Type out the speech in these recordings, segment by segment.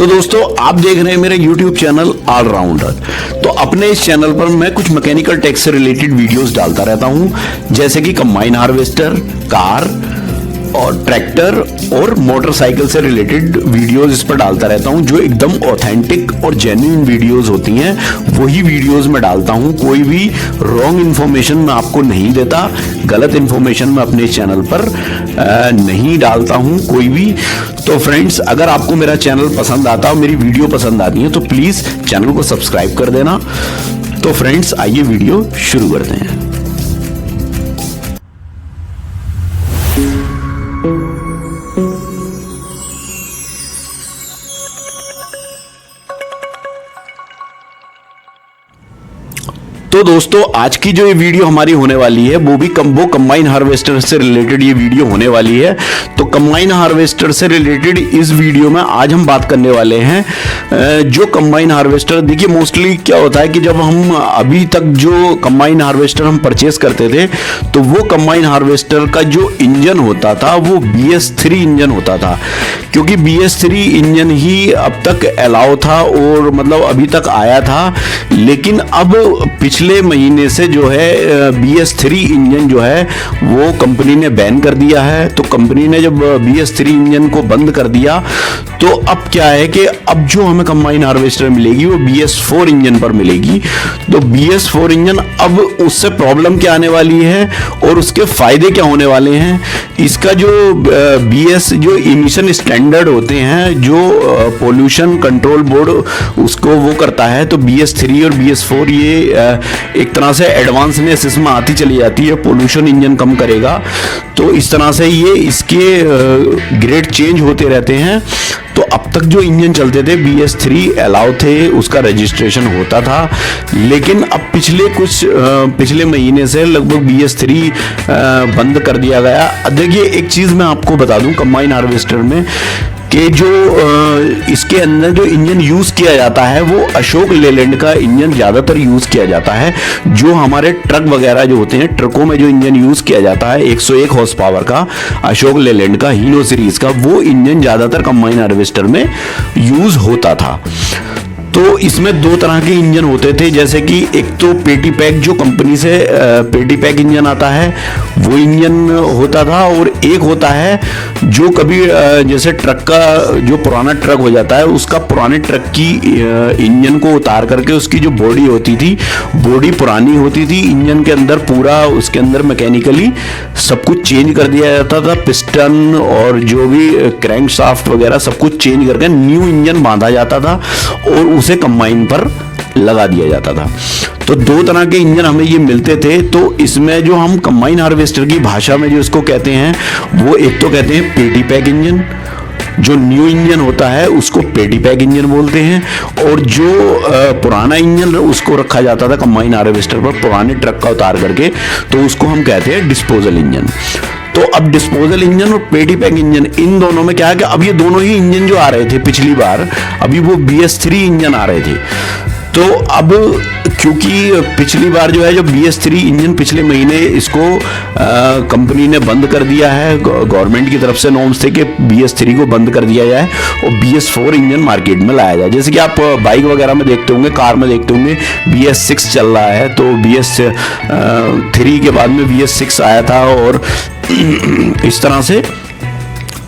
तो दोस्तों आप देख रहे हैं मेरा YouTube चैनल ऑलराउंडर। तो अपने इस चैनल पर मैं कुछ मैकेनिकल टेक से रिलेटेड वीडियोस डालता रहता हूं, जैसे कि कंबाइन हार्वेस्टर, कार और ट्रैक्टर और मोटरसाइकिल से रिलेटेड वीडियोस इस पर डालता रहता हूं, जो एकदम ऑथेंटिक और जेन्युइन वीडियोस होती हैं वही वीडियोस मैं डालता हूं। कोई भी रॉन्ग इन्फॉर्मेशन मैं आपको नहीं देता, गलत इन्फॉर्मेशन मैं अपने चैनल पर नहीं डालता हूं कोई भी। तो फ्रेंड्स, अगर आपको मेरा चैनल पसंद आता है, मेरी वीडियो पसंद आती है, तो प्लीज चैनल को सब्सक्राइब कर देना। तो फ्रेंड्स, आइए वीडियो शुरू करते हैं। तो दोस्तों, आज की जो ये वीडियो हमारी होने वाली है वो कंबाइन हार्वेस्टर से रिलेटेड ये वीडियो होने वाली है। तो कंबाइन हार्वेस्टर से रिलेटेड इस वीडियो में आज हम बात करने वाले हैं जो कंबाइन हार्वेस्टर, देखिए मोस्टली क्या होता है कि जब हम अभी तक जो कंबाइन हार्वेस्टर हम परचेस करते थे तो वो कंबाइन हार्वेस्टर का जो इंजन होता था वो BS3 इंजन होता था, क्योंकि BS3 इंजन ही अब तक अलाउ था और मतलब अभी तक आया था। लेकिन अब पिछले महीने से जो है BS3 इंजन जो है वो कंपनी ने बैन कर दिया है। तो कंपनी ने जब BS3 इंजन को बंद कर दिया तो अब क्या है कि अब जो हमें कंबाइन हार्वेस्टर मिलेगी वो BS4 इंजन पर मिलेगी। तो BS4 इंजन, अब उससे प्रॉब्लम क्या आने वाली है और उसके फायदे क्या होने वाले हैं, इसका जो BS जो इमिशन स्टैंडर्ड होते हैं, जो पोल्यूशन कंट्रोल बोर्ड उसको वो करता है, तो BS3 और BS4 ये एक तरह से एडवांसनेस इसमें आती चली जाती है, पोल्यूशन इंजन कम करेगा। तो इस तरह से ये इसके ग्रेड चेंज होते रहते हैं। तो अब तक जो इंजन चलते थे BS3 अलाउ थे, उसका रजिस्ट्रेशन होता था, लेकिन अब पिछले महीने से लगभग BS3 बंद कर दिया गया। देखिए एक चीज़ मैं आपको बता दूं कंबाइन हार्वेस्टर में कि जो इसके अंदर जो इंजन यूज़ किया जाता है वो अशोक लेलैंड का इंजन ज़्यादातर यूज़ किया जाता है। जो हमारे ट्रक वगैरह जो होते हैं, ट्रकों में जो इंजन यूज़ किया जाता है 101 हॉर्स पावर का अशोक लेलैंड का हीनो सीरीज़ का, वो इंजन ज़्यादातर कंबाइन हार्वेस्टर में यूज़ होता था। तो इसमें दो तरह के इंजन होते थे, जैसे कि एक तो पेटी पैक, जो कंपनी से पेटी पैक इंजन आता है वो इंजन होता था, और एक होता है जो कभी जैसे ट्रक का जो पुराना ट्रक हो जाता है उसका पुराने ट्रक की इंजन को उतार करके उसकी जो बॉडी होती थी, बॉडी पुरानी होती थी, इंजन के अंदर पूरा उसके अंदर मैकेनिकली सब कुछ चेंज कर दिया जाता था, पिस्टन और जो भी क्रैंक शाफ्ट वगैरह सब कुछ चेंज करके न्यू इंजन बांधा जाता था और उसे कंबाइन पर लगा दिया जाता था। तो दो तरह के इंजन हमें ये मिलते थे। तो इसमें जो हम कंबाइन हार्वेस्टर की भाषा में जो इसको कहते हैं वो एक तो कहते हैं पेटी पैक इंजन, जो न्यू इंजन होता है उसको पेटी पैक इंजन बोलते हैं, और जो पुराना इंजन उसको रखा जाता था कंबाइन हार्वेस्टर पर पुराने ट्रक का उतार करके, तो उसको हम कहते हैं डिस्पोजल इंजन। तो अब डिस्पोजल इंजन और पेटी पैक इंजन, इन दोनों में क्या है कि अब ये दोनों ही इंजन जो आ रहे थे पिछली बार, अभी वो BS3 इंजन आ रहे थे। तो अब क्योंकि पिछली बार जो है जो BS3 इंजन पिछले महीने इसको कंपनी ने बंद कर दिया है, गवर्नमेंट की तरफ से नॉर्म्स थे कि BS3 को बंद कर दिया जाए और BS4 इंजन मार्केट में लाया जाए। जैसे कि आप बाइक वगैरह में देखते होंगे, कार में देखते होंगे BS6 चल रहा है, तो BS3 के बाद में BS6 आया था, और इस तरह से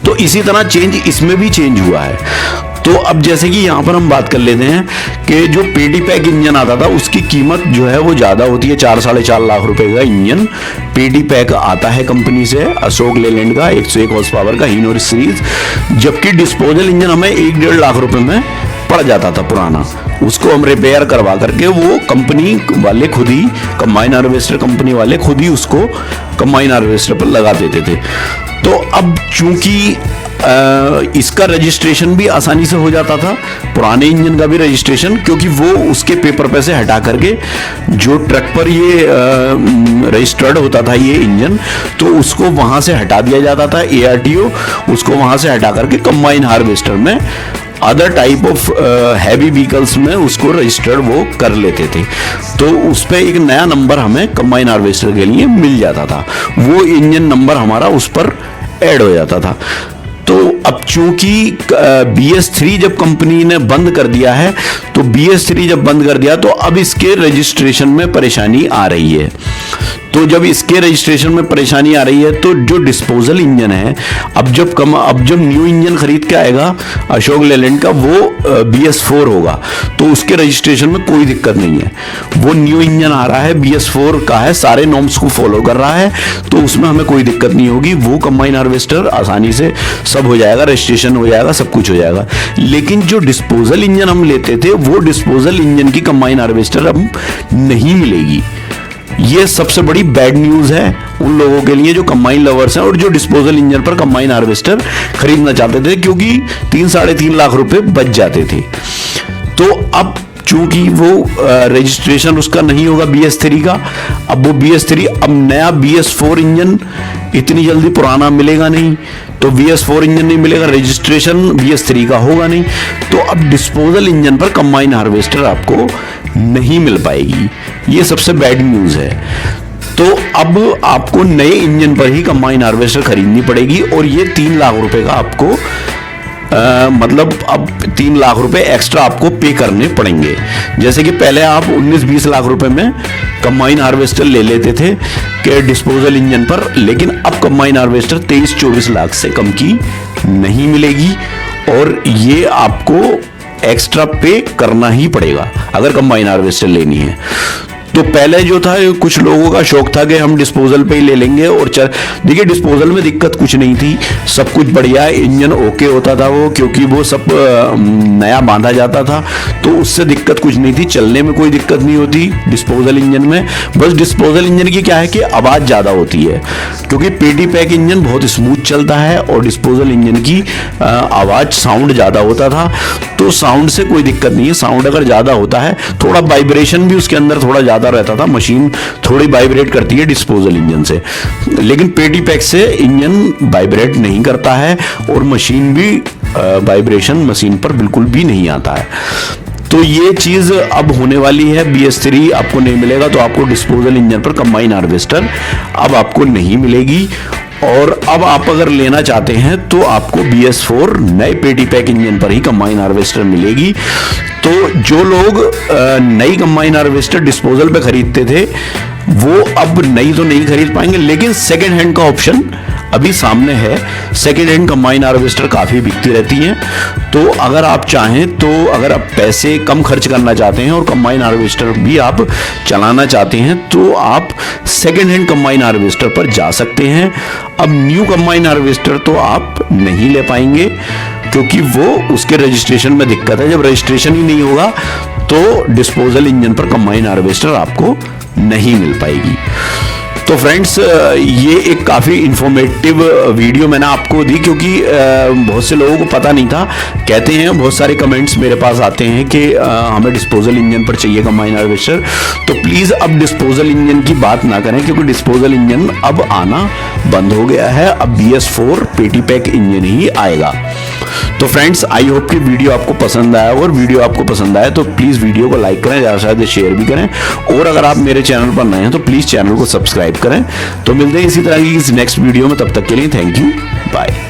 तो इसी तरह चेंज इसमें भी चेंज हुआ है। तो अब जैसे कि यहाँ पर हम बात कर लेते हैं कि जो पेटी पैक इंजन आता था उसकी कीमत जो है वो ज़्यादा होती है, 4-4.5 लाख रुपए का इंजन पेटी पैक आता है कंपनी से, अशोक लेलैंड का 101 हॉर्स पावर का हीनो सीरीज, जबकि डिस्पोजल इंजन हमें 1-1.5 लाख रुपए में पड़ जाता था पुराना। उसको हम रिपेयर करवा करके वो कंपनी वाले खुद ही, कंबाइन हार्वेस्टर कंपनी वाले खुद ही उसको कंबाइन हार्वेस्टर पर लगा देते थे। तो अब चूंकि इसका रजिस्ट्रेशन भी आसानी से हो जाता था, पुराने इंजन का भी रजिस्ट्रेशन, क्योंकि वो उसके पेपर पे से हटा करके जो ट्रक पर ये रजिस्टर्ड होता था ये इंजन, तो उसको वहां से हटा दिया जाता था, ARTO उसको वहां से हटा करके कंबाइन हार्वेस्टर में other type of heavy vehicles में उसको रजिस्टर्ड वो कर लेते थे। तो उस पर एक नया नंबर हमें कंबाइन हार्वेस्टर के लिए मिल जाता था, वो इंजन नंबर हमारा उस पर ऐड हो जाता था। तो अब चूंकि BS3 जब कंपनी ने बंद कर दिया है, तो BS3 जब बंद कर दिया तो अब इसके रजिस्ट्रेशन में परेशानी आ रही है। तो जब इसके रजिस्ट्रेशन में परेशानी आ रही है तो जो डिस्पोजल इंजन है, अब जब न्यू इंजन खरीद के आएगा अशोक लेलैंड का, वो BS4 होगा, तो उसके रजिस्ट्रेशन में कोई दिक्कत नहीं है। वो न्यू इंजन आ रहा है, BS4 का है, सारे नॉर्म्स को फॉलो कर रहा है, तो उसमें हमें कोई दिक्कत नहीं होगी। वो कंबाइन हार्वेस्टर आसानी से सब हो जाएगा, रजिस्ट्रेशन हो जाएगा, सब कुछ हो जाएगा। लेकिन जो डिस्पोजल इंजन हम लेते थे, वो डिस्पोजल इंजन की कंबाइन हार्वेस्टर अब नहीं मिलेगी। ये सबसे बड़ी बैड न्यूज है उन लोगों के लिए जो कंबाइन लवर्स हैं और जो डिस्पोजल इंजन पर कंबाइन हार्वेस्टर खरीदना चाहते थे, क्योंकि 3-3.5 लाख रुपए बच जाते थे। तो अब चूंकि वो रजिस्ट्रेशन उसका नहीं होगा BS3 का, अब वो BS3, अब नया BS4 इंजन इतनी जल्दी पुराना मिलेगा नहीं, तो BS4 इंजन नहीं मिलेगा, रजिस्ट्रेशन BS3 का होगा नहीं, तो अब डिस्पोजल इंजन पर कंबाइन हार्वेस्टर आपको नहीं मिल पाएगी। ये सबसे बैड न्यूज है। तो अब आपको नए इंजन पर ही कंबाइन हार्वेस्टर खरीदनी पड़ेगी और ये 3 लाख रुपए का आपको मतलब अब 3 लाख रुपए एक्स्ट्रा आपको पे करने पड़ेंगे। जैसे कि पहले आप 19-20 लाख रुपए में कंबाइन हार्वेस्टर ले लेते थे कि डिस्पोजल इंजन पर, लेकिन अब कंबाइन हार्वेस्टर 23-24 लाख से कम की नहीं मिलेगी और ये आपको एक्स्ट्रा पे करना ही पड़ेगा अगर कंबाइन हार्वेस्टर लेनी है। तो पहले जो था, कुछ लोगों का शौक था कि हम डिस्पोजल पे ही ले लेंगे और देखिए डिस्पोजल में दिक्कत कुछ नहीं थी, सब कुछ बढ़िया, इंजन ओके होता था वो, क्योंकि वो सब नया बांधा जाता था, तो उससे दिक्कत कुछ नहीं थी, चलने में कोई दिक्कत नहीं होती डिस्पोजल इंजन में। बस डिस्पोजल इंजन की क्या है कि आवाज़ ज़्यादा होती है, क्योंकि पेटी पैक इंजन बहुत स्मूथ चलता है और डिस्पोजल इंजन की आवाज़, साउंड ज़्यादा होता था। तो साउंड से कोई दिक्कत नहीं है, साउंड अगर ज़्यादा होता है, थोड़ा वाइब्रेशन भी उसके अंदर थोड़ा ज़्यादा रहता था, मशीन थोड़ी वाइब्रेट करती है डिस्पोजल इंजन से, लेकिन पेटी पैक से इंजन वाइब्रेट नहीं करता है और मशीन भी वाइब्रेशन मशीन पर बिल्कुल भी नहीं आता है। तो ये चीज़ अब होने वाली है। BS3 आपको नहीं मिलेगा, तो आपको डिस्पोजल इंजन पर कंबाइन हार्वेस्टर अब आपको नहीं मिलेगी। और अब आप अगर लेना चाहते हैं तो आपको BS4 नए पेटी पैक इंजन पर ही कंबाइन हार्वेस्टर मिलेगी। तो जो लोग नई कंबाइन हार्वेस्टर डिस्पोजल पे खरीदते थे, वो अब नई तो नहीं खरीद पाएंगे, लेकिन सेकेंड हैंड का ऑप्शन अभी सामने है। सेकेंड हैंड कंबाइन हार्वेस्टर काफ़ी बिकती रहती हैं, तो अगर आप चाहें तो, अगर आप पैसे कम खर्च करना चाहते हैं और कंबाइन हार्वेस्टर भी आप चलाना चाहते हैं, तो आप सेकेंड हैंड कंबाइन हार्वेस्टर पर जा सकते हैं। अब न्यू कंबाइन हार्वेस्टर तो आप नहीं ले पाएंगे, क्योंकि वो उसके रजिस्ट्रेशन में दिक्कत है। जब रजिस्ट्रेशन ही नहीं होगा तो डिस्पोजल इंजन पर कंबाइन हार्वेस्टर आपको नहीं मिल पाएगी। तो फ्रेंड्स, ये एक काफ़ी इंफॉर्मेटिव वीडियो मैंने आपको दी, क्योंकि बहुत से लोगों को पता नहीं था। कहते हैं, बहुत सारे कमेंट्स मेरे पास आते हैं कि हमें डिस्पोजल इंजन पर चाहिए कंबाइन हार्वेस्टर। तो प्लीज़ अब डिस्पोजल इंजन की बात ना करें, क्योंकि डिस्पोजल इंजन अब आना बंद हो गया है। अब BS4 पेटी पैक इंजन ही आएगा। तो फ्रेंड्स, आई होप कि वीडियो आपको पसंद आया, और वीडियो आपको पसंद आया तो प्लीज़ वीडियो को लाइक करें, ज़्यादा से ज़्यादा शेयर भी करें, और अगर आप मेरे चैनल पर नए हैं तो प्लीज़ चैनल को सब्सक्राइब करें। तो मिलते हैं इसी तरह की नेक्स्ट वीडियो में, तब तक के लिए थैंक यू, बाय।